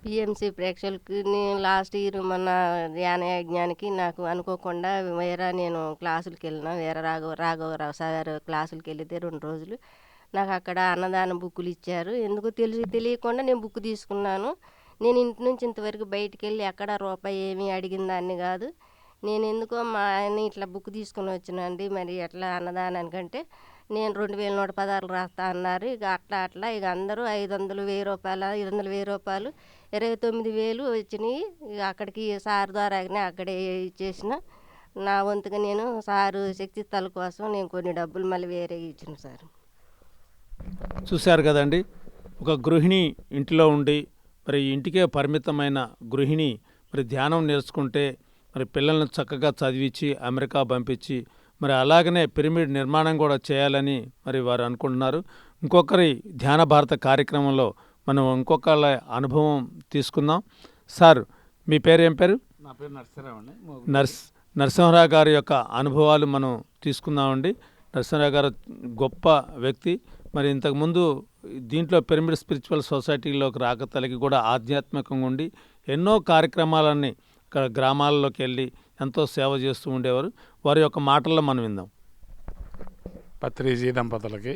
పిఎంసి ప్రేక్షకులకి నేను లాస్ట్ ఇయర్ మన ధ్యాన యజ్ఞానికి నాకు అనుకోకుండా నేను క్లాసులకి వెళ్ళిన రాఘవరావు సార్ క్లాసులకి వెళితే 2 రోజులు నాకు అక్కడ అన్నదానం బుక్కులు ఇచ్చారు. ఎందుకో తెలియకుండా నేను బుక్ తీసుకున్నాను. నేను ఇంటి నుంచి ఇంతవరకు బయటికి వెళ్ళి ఎక్కడ రూపాయి ఏమీ అడిగిన దాన్ని కాదు. నేను ఎందుకో మా ఆయన ఇట్లా బుక్ తీసుకుని వచ్చినండి, మరి ఎట్లా అన్నదానానికంటే నేను 2116 రాస్తా అన్నారు. ఇక అట్లా ఇక అందరూ 500, 1000 రూపాయలు, 200, 1000 రూపాయలు, 29,000 వచ్చినాయి. ఇక అక్కడికి సార్ ద్వారానే అక్కడే ఇచ్చేసిన. నా వంతుగా నేను సారు శక్తి స్థల కోసం నేను కొన్ని డబ్బులు మళ్ళీ వేరే ఇచ్చిన సార్. చూశారు కదండి, ఒక గృహిణి ఇంటిలో ఉండి మరి ఇంటికే పరిమితమైన గృహిణి మరి ధ్యానం నేర్చుకుంటే మరి పిల్లల్ని చక్కగా చదివించి అమెరికా పంపించి మరి అలాగనే పిరమిడ్ నిర్మాణం కూడా చేయాలని మరి వారు అనుకుంటున్నారు. ఇంకొకరి ధ్యాన భారత కార్యక్రమంలో మనం ఇంకొకళ్ళ అనుభవం తీసుకుందాం. సార్, మీ పేరు ఏం పేరు? నా పేరు నరసింహరావు అండి. నరసింహరావు గారి యొక్క అనుభవాలు మనం తీసుకుందామండి. నరసింహరావు గారు గొప్ప వ్యక్తి. మరి ఇంతకుముందు దీంట్లో పిరమిడ్ స్పిరిచువల్ సొసైటీలోకి రాకతలకి కూడా ఆధ్యాత్మికంగా ఉండి ఎన్నో కార్యక్రమాలన్నీ ఇక్కడ గ్రామాల్లోకి వెళ్ళి ఎంతో సేవ చేస్తూ ఉండేవారు. వారి యొక్క మాటల్లో మనం విందాం. పత్రిజీ దంపతులకి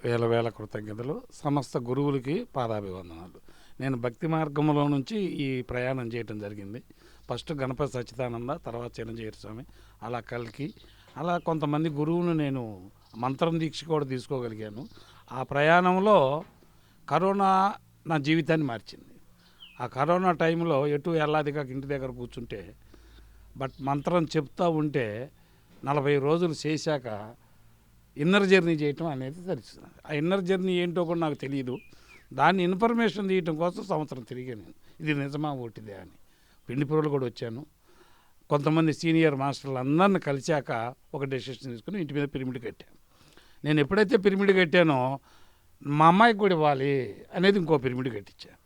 వేల కృతజ్ఞతలు. సమస్త గురువులకి పాదాభివందనాలు. నేను భక్తి మార్గంలో నుంచి ఈ ప్రయాణం చేయటం జరిగింది. ఫస్ట్ గణపతి సచ్చిదానంద, తర్వాత చిరంజీవి స్వామి, అలా కలికి అలా కొంతమంది గురువును నేను మంత్రం దీక్ష కూడా తీసుకోగలిగాను. ఆ ప్రయాణంలో కరోనా నా జీవితాన్ని మార్చింది. ఆ కరోనా టైంలో ఎటు వెళ్ళాదిగా ఇంటి దగ్గర కూర్చుంటే బట్ మంత్రం చెప్తూ ఉంటే 40 రోజులు చేశాక ఇన్నర్ జర్నీ చేయటం అనేది తెలుస్తుంది. ఆ ఇన్నర్ జర్నీ ఏంటో కూడా నాకు తెలియదు. దాన్ని ఇన్ఫర్మేషన్ తీయటం కోసం సంవత్సరం తిరిగాను. ఇది నిజమా ఓటిదే అని పిండిపురలు కూడా వచ్చాను. కొంతమంది సీనియర్ మాస్టర్లు అందరిని కలిశాక ఒక డెసిషన్ తీసుకుని ఇంటి మీద పిరమిడ్ కట్టాను. నేను ఎప్పుడైతే పిరమిడ్ కట్టానో మా అమ్మాయికి కూడా ఇవ్వాలి అనేది ఇంకో పిరమిడ్ కట్టించాను.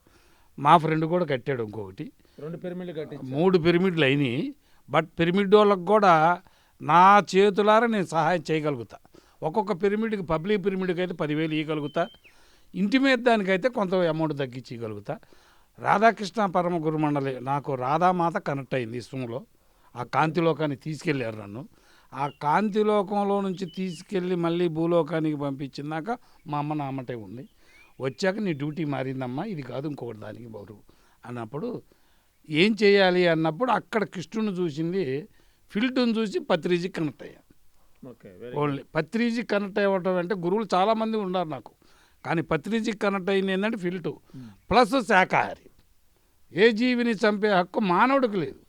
మా ఫ్రెండ్ కూడా కట్టాడు ఇంకొకటి. 2 పిరమిడ్లు కట్టి 3 పిరమిడ్లు అయినాయి. బట్ పిరమిడ్ వాళ్ళకి కూడా నా చేతులారా నేను సహాయం చేయగలుగుతా. ఒక్కొక్క పిరమిడ్కి పబ్లిక్ పిరమిడ్కి అయితే 10,000 ఇవ్వగలుగుతా. ఇంటి మీద దానికైతే కొంత అమౌంట్ తగ్గించి ఇవ్వగలుగుతా. రాధాకృష్ణ పరమ గురుమండలి నాకు రాధామాత కనెక్ట్ అయింది ఇష్టంలో. ఆ కాంతిలోకాన్ని తీసుకెళ్ళారు నన్ను. ఆ కాంతిలోకంలో నుంచి తీసుకెళ్ళి మళ్ళీ భూలోకానికి పంపించిందాక మా అమ్మ నామటే ఉంది. వచ్చాక నీ డ్యూటీ మారిందమ్మా, ఇది కాదు ఇంకొకటి దానికి బరువు అన్నప్పుడు ఏం చేయాలి అన్నప్పుడు అక్కడ కృష్ణుని చూసింది, ఫిల్టుని చూసి పత్రిజీ కనెక్ట్ అయ్యా. ఓన్లీ పత్రిజీ కనెక్ట్ అవ్వటం అంటే గురువులు చాలామంది ఉన్నారు నాకు, కానీ పత్రిజీ కనెక్ట్ అయింది ఏంటంటే ఫిల్టు ప్లస్ శాకాహారి. ఏ జీవిని చంపే హక్కు మానవుడికి లేదు.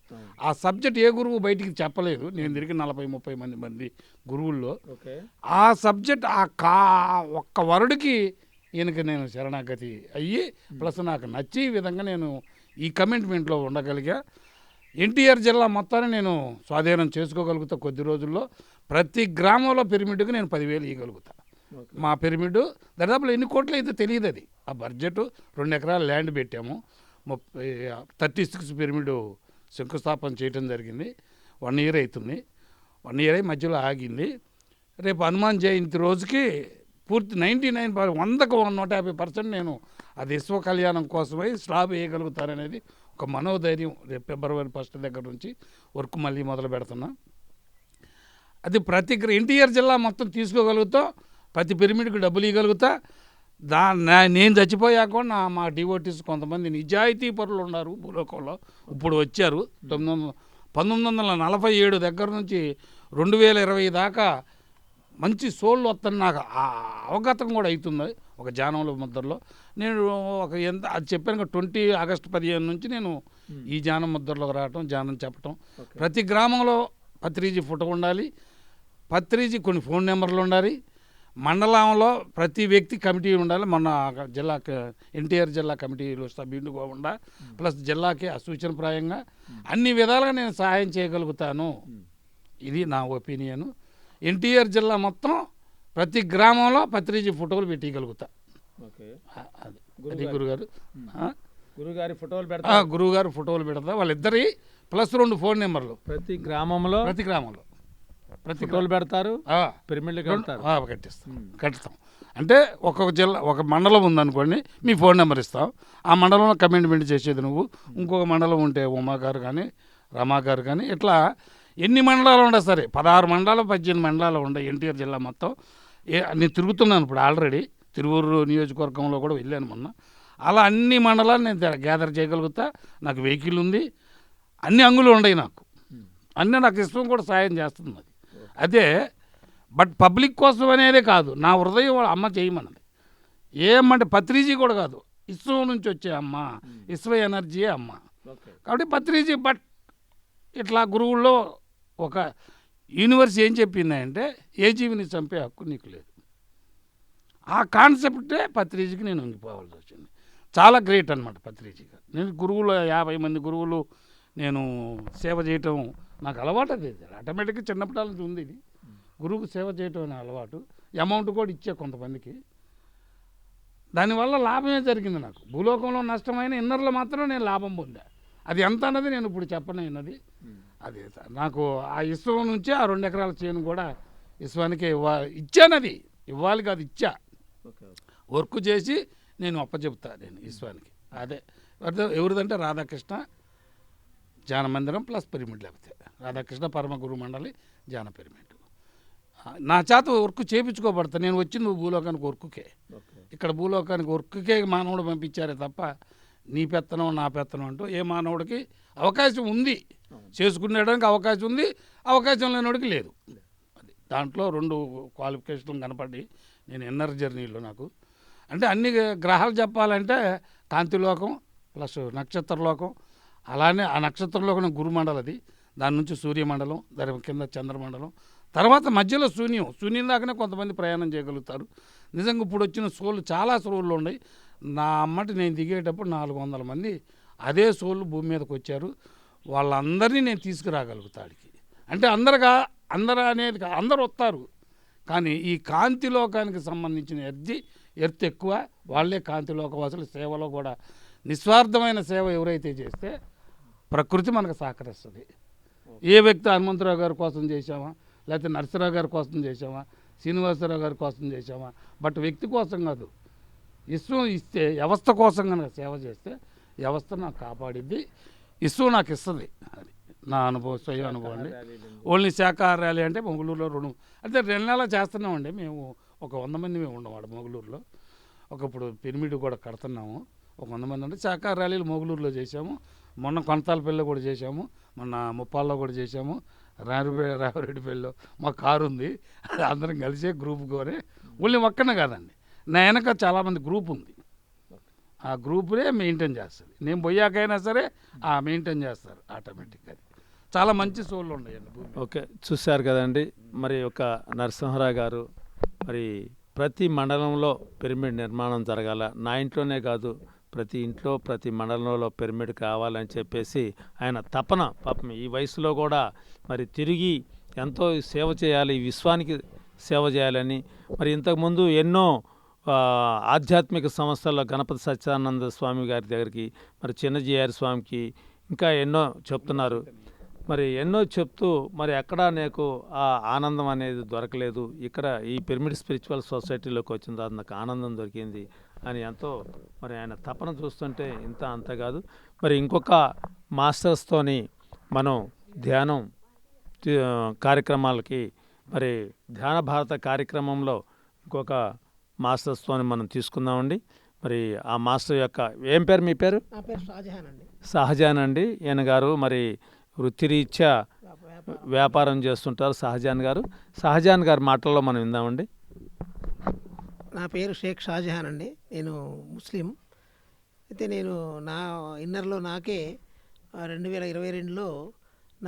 ఆ సబ్జెక్ట్ ఏ గురువు బయటికి చెప్పలేదు. నేను తిరిగి 40-30 మంది గురువుల్లో ఆ సబ్జెక్ట్ ఒక్క వరుడికి ఈయనకి నేను శరణాగతి అయ్యి ప్లస్ నాకు నచ్చి ఈ విధంగా నేను ఈ కమిట్మెంట్లో ఉండగలిగా. ఎన్టీఆర్ జిల్లా మొత్తాన్ని నేను స్వాధీనం చేసుకోగలుగుతా. కొద్ది రోజుల్లో ప్రతి గ్రామంలో పిరమిడ్కి నేను 10,000 ఇవ్వగలుగుతా. మా పిరమిడ్ దాదాపులో ఎన్ని కోట్లు అయితే తెలియదు. అది ఆ బడ్జెట్ 2 ఎకరాల ల్యాండ్ పెట్టాము. 36 పిరమిడ్ శంకుస్థాపన చేయడం జరిగింది. 1 ఇయర్ అవుతుంది. 1 ఇయర్ అయి మధ్యలో ఆగింది. రేపు హనుమాన్ జయంతి రోజుకి పూర్తి 99 100కు 150% నేను అది విశ్వ కళ్యాణం కోసమై స్లాబ్ వేయగలుగుతారనేది ఒక మనోధైర్యం. రేపు ఫిబ్రవరి 1 దగ్గర నుంచి వర్క్ మళ్ళీ మొదలు పెడుతున్నా. అది ప్రతి ఎన్టీఆర్ జిల్లా మొత్తం తీసుకోగలుగుతాం. ప్రతి పిరమిడ్కి డబ్బులు ఇవ్వగలుగుతా. నేను చచ్చిపోయాక కూడా మా డివోటీస్ కొంతమంది నిజాయితీ పరులు ఉన్నారు భూలోకంలో. ఇప్పుడు వచ్చారు 1947 దగ్గర నుంచి 2020 దాకా మంచి సోళ్ళు వస్తాను. నాకు అవగతం కూడా అవుతుంది ఒక ధ్యానంలో ముద్రలో. నేను అది చెప్పాను 20 ఆగస్టు 15 నుంచి నేను ఈ ధ్యానం ముద్రలోకి రావటం, ధ్యానం చెప్పటం. ప్రతి గ్రామంలో పత్రిజీ ఫోటో ఉండాలి, పత్రిజీ కొన్ని ఫోన్ నెంబర్లు ఉండాలి, మండలంలో ప్రతి వ్యక్తి కమిటీ ఉండాలి. మన జిల్లా ఎన్టీఆర్ జిల్లా కమిటీలో సభ్యుడిగా ఉండా, ప్లస్ జిల్లాకి సూచనప్రాయంగా అన్ని విధాలుగా నేను సహాయం చేయగలుగుతాను. ఇది నా ఒపీనియను. ఎన్టీఆర్ జిల్లా మొత్తం ప్రతి గ్రామంలో పత్రిజీ ఫోటోలు పెట్టగలుగుతా. అది గురుగారు గురువుగారు ఫోటోలు పెడతా. వాళ్ళిద్దరి ప్లస్ 2 ఫోన్ నెంబర్లు ప్రతి గ్రామంలో ప్రతి ఫోటోలు పెడతారు, ఆ, పిరమిడ్లు రెండు- కడతారు. కడతాం. అంటే ఒక్కొక్క జిల్లా ఒక మండలం ఉందనుకోండి, మీ ఫోన్ నెంబర్ ఇస్తాం. ఆ మండలంలో కమిట్మెంట్ చేసేది నువ్వు. ఇంకొక మండలం ఉంటే ఉమా గారు కానీ రమా గారు కానీ ఇట్లా ఎన్ని మండలాలు ఉండే సరే 16 మండలాలు 18 మండలాలు ఉండే ఎన్టీఆర్ జిల్లా మొత్తం. నేను తిరుగుతున్నాను ఇప్పుడు ఆల్రెడీ తిరువూరు నియోజకవర్గంలో కూడా వెళ్ళాను మొన్న. అలా అన్ని మండలాలు నేను గ్యాదర్ చేయగలుగుతా. నాకు వెహికల్ ఉంది, అన్ని అంగులు ఉన్నాయి నాకు. అన్నీ నాకు ఇష్టం కూడా సాయం చేస్తుంది అది. అదే బట్ పబ్లిక్ కోసం అనేదే కాదు, నా హృదయం అమ్మ చేయమన్నది. ఏమంటే పత్రిజీ కూడా కాదు, ఇస్రో నుంచి వచ్చే అమ్మ, ఇస్రో ఎనర్జీయే అమ్మ. కాబట్టి పత్రిజీ బట్ ఇట్లా గురువుల్లో ఒక యూనివర్స్ ఏం చెప్పిందంటే ఏ జీవిని చంపే హక్కు నీకు లేదు. ఆ కాన్సెప్టే పత్రిజీకి నేను ఉండిపోవాల్సి వచ్చింది. చాలా గ్రేట్ అనమాట పత్రిజీగా. నేను గురువులు 50 మంది గురువులు నేను సేవ చేయటం నాకు అలవాటు. అది ఆటోమేటిక్గా చిన్నప్పటి నుంచి ఉంది ఇది. గురువుకు సేవ చేయటం అనే అలవాటు. అమౌంట్ కూడా ఇచ్చే కొంతమందికి. దానివల్ల లాభమే జరిగింది నాకు. భూలోకంలో నష్టమైన ఇన్నర్లో మాత్రం నేను లాభం పొందా. అది ఎంత అన్నది నేను ఇప్పుడు చెప్పనైనది. అది నాకు ఆ ఇస్రో నుంచే ఆ 2 ఎకరాల చేను కూడా ఇస్వానికి ఇచ్చానది. ఇవ్వాలి కాదు, ఇచ్చా. వర్క్ చేసి నేను అప్పచెప్తా నేను ఇస్వానికి. అదే ఎవరిదంటే రాధాకృష్ణ ధ్యాన మందిరం ప్లస్ పిరమిడ్, లేకపోతే రాధాకృష్ణ పరమ గురు మండలి ధ్యాన పిరమిడ్. నా చేత వర్క్ చేయించుకోబడతా. నేను వచ్చింది భూలోకానికి వర్క్కే. ఇక్కడ భూలోకానికి వర్క్కే మానవుడు పంపించారే తప్ప నీ పెత్తనం నా పెత్తనం అంటూ ఏ మానవుడికి అవకాశం ఉంది, చేసుకునేడానికి అవకాశం ఉంది, అవకాశం లేనివాడికి లేదు. అది దాంట్లో 2 క్వాలిఫికేషన్లు కనపడి నేను ఇన్నర్ జర్నీలో నాకు అంటే అన్ని గ్రహాలు చెప్పాలంటే కాంతిలోకం ప్లస్ నక్షత్రలోకం, అలానే ఆ నక్షత్రలోకం గురుమండలం, అది దాని నుంచి సూర్యమండలం, దాని కింద చంద్రమండలం, తర్వాత మధ్యలో శూన్యం దాకానే కొంతమంది ప్రయాణం చేయగలుగుతారు. నిజంగా ఇప్పుడు వచ్చిన సోళ్ళు చాలా సోళ్ళు ఉన్నాయి. నా అమ్మటి నేను దిగేటప్పుడు 400 మంది అదే సోళ్ళు భూమి మీదకి వచ్చారు. వాళ్ళందరినీ నేను తీసుకురాగలుగుతాడికి. అంటే అందరూ అనేది అందరూ వస్తారు, కానీ ఈ కాంతిలోకానికి సంబంధించిన ఎర్త్ ఎక్కువ. వాళ్ళే కాంతిలోకవాసులు. సేవలో కూడా నిస్వార్థమైన సేవ ఎవరైతే చేస్తే ప్రకృతి మనకు సహకరిస్తుంది. ఏ వ్యక్తి హనుమంతరావు గారి కోసం చేశామా, లేకపోతే నరసరావు గారి కోసం చేశామా, శ్రీనివాసరావు గారి కోసం చేశామా, బట్ వ్యక్తి కోసం కాదు. ఇస్రో ఇస్తే వ్యవస్థ కోసం కనుక సేవ చేస్తే వ్యవస్థ నాకు కాపాడిద్ది, ఇస్రో నాకు ఇస్తుంది. అది నా అనుభవం, స్వయం అనుభవం అండి. ఓన్లీ శాఖాహార ర్యాలీ అంటే మొగులూరులో 2 అంటే 2 నెలలు చేస్తున్నామండి. మేము ఒక 100 మంది మేము ఉండవాడు మొగులూరులో. ఇప్పుడు పిరమిడ్ కూడా కడుతున్నాము. ఒక 100 మంది అంటే శాఖాహార ర్యాలీలు మొగులూరులో చేశాము. మొన్న కొంతాలపల్లిలో కూడా చేశాము, మొన్న ముప్పాల్లో కూడా చేశాము, రావిరెడ్డిపల్లిలో మా కారు ఉంది. అందరం కలిసే గ్రూప్ కోరే. ఓన్లీ ఒక్కనే కాదండి, నా వెనక చాలామంది గ్రూప్ ఉంది. ఆ గ్రూపునే మెయింటైన్ చేస్తుంది. నేను పోయాకైనా సరే మెయింటైన్ చేస్తారు ఆటోమేటిక్గా. చాలా మంచి సోళ్ళు ఉన్నాయండి. ఓకే, చూశారు కదండి. మరి ఒక నరసింహరావు గారు మరి ప్రతి మండలంలో పిరమిడ్ నిర్మాణం జరగాల, నా ఇంట్లోనే కాదు ప్రతి ఇంట్లో ప్రతి మండలంలో పిరమిడ్ కావాలని చెప్పేసి ఆయన తపన. పాపం ఈ వయసులో కూడా మరి తిరిగి ఎంతో సేవ చేయాలి, ఈ విశ్వానికి సేవ చేయాలని. మరి ఇంతకుముందు ఎన్నో ఆధ్యాత్మిక సంస్థల్లో గణపతి సత్యానంద స్వామి గారి దగ్గరికి, మరి చిన్నజీఆర్ స్వామికి ఇంకా ఎన్నో చెప్తున్నారు. మరి ఎన్నో చెప్తూ మరి ఎక్కడా నాకు ఆ ఆనందం అనేది దొరకలేదు. ఇక్కడ ఈ పిరమిడ్ స్పిరిచువల్ సొసైటీలోకి వచ్చిన తర్వాత నాకు ఆనందం దొరికింది అని ఎంతో మరి ఆయన తపన చూస్తుంటే ఇంత అంత కాదు. మరి ఇంకొక మాస్టర్స్తోని మనం ధ్యానం కార్యక్రమాలకి మరి ధ్యాన భారత కార్యక్రమంలో ఇంకొక మాస్టర్స్తోని మనం తీసుకుందామండి. మరి ఆ మాస్టర్ యొక్క ఏం పేరు, మీ పేరు? నా పేరు షాజహాన్ అండి. షాజహాన్ అండి. ఈయన గారు మరి వృత్తిరీత్యా వ్యాపారం చేస్తుంటారు షాజహాన్ గారు. షాజహాన్ గారి మాటల్లో మనం విందామండి. నా పేరు షేక్ షాజహాన్ అండి. నేను ముస్లిం. అయితే నేను నా ఇన్నర్లో నాకే 2022లో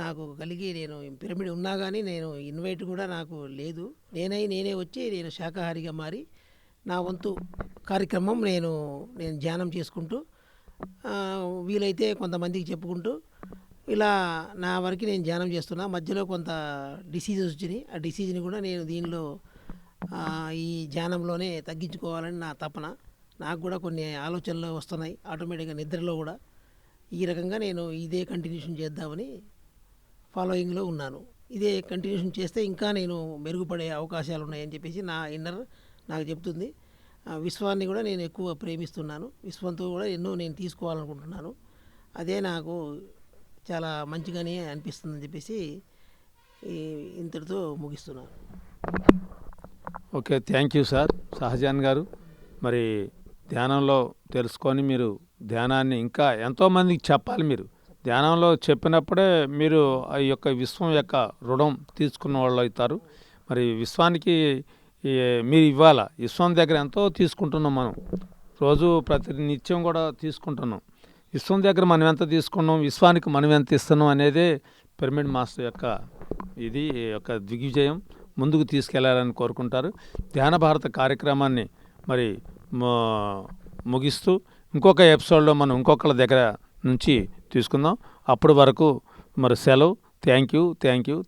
నాకు కలిగి నేను పిరమిడ్ ఉన్నా కానీ నేను ఇన్వైట్ కూడా నాకు లేదు. నేనే వచ్చి నేను శాకాహారిగా మారి నా వంతు కార్యక్రమం నేను ధ్యానం చేసుకుంటూ వీలైతే కొంతమందికి చెప్పుకుంటూ ఇలా నా వరకు నేను ధ్యానం చేస్తున్నా. మధ్యలో కొంత డిసీజెస్ వచ్చినాయి. ఆ డిసీజ్ని కూడా నేను దీనిలో ఈ ధ్యానంలోనే తగ్గించుకోవాలని నా తపన. నాకు కూడా కొన్ని ఆలోచనలు వస్తున్నాయి ఆటోమేటిక్గా నిద్రలో కూడా. ఈ రకంగా నేను ఇదే కంటిన్యూషన్ చేద్దామని ఫాలోయింగ్లో ఉన్నాను. ఇదే కంటిన్యూషన్ చేస్తే ఇంకా నేను మెరుగుపడే అవకాశాలు ఉన్నాయని చెప్పేసి నా ఇన్నర్ నాకు చెప్తుంది. విశ్వాన్ని కూడా నేను ఎక్కువ ప్రేమిస్తున్నాను. విశ్వంతో కూడా ఎన్నో నేను తీసుకోవాలనుకుంటున్నాను. అదే నాకు చాలా మంచిగానే అనిపిస్తుందని చెప్పేసి ఇంతటితో ముగిస్తున్నాను. Okay, thank you sir Shahjahan గారు. మరి ధ్యానంలో తెలుసుకొని మీరు ధ్యానాన్ని ఇంకా ఎంతోమందికి చెప్పాలి. మీరు ధ్యానంలో చెప్పినప్పుడే మీరు ఆ యొక్క విశ్వం యొక్క రుణం తీసుకున్న వాళ్ళు అవుతారు. మరి విశ్వానికి మీరు ఇవ్వాలా. విశ్వం దగ్గర ఎంతో తీసుకుంటున్నాం మనం, రోజు ప్రతి నిత్యం కూడా తీసుకుంటున్నాం. విశ్వం దగ్గర మనం ఎంత తీసుకున్నాం, విశ్వానికి మనం ఎంత ఇస్తున్నాం అనేదే పిరమిడ్ మాస్టర్ యొక్క ఇది యొక్క దిగ్విజయం. ముందుకు తీసుకెళ్లాలని కోరుకుంటారు. ధ్యాన భారత కార్యక్రమాన్ని మరి ముగిస్తూ ఇంకొక ఎపిసోడ్లో మనం ఇంకొకళ్ళ దగ్గర నుంచి తీసుకుందాం. అప్పటి వరకు మరి సెలవు. Thank you.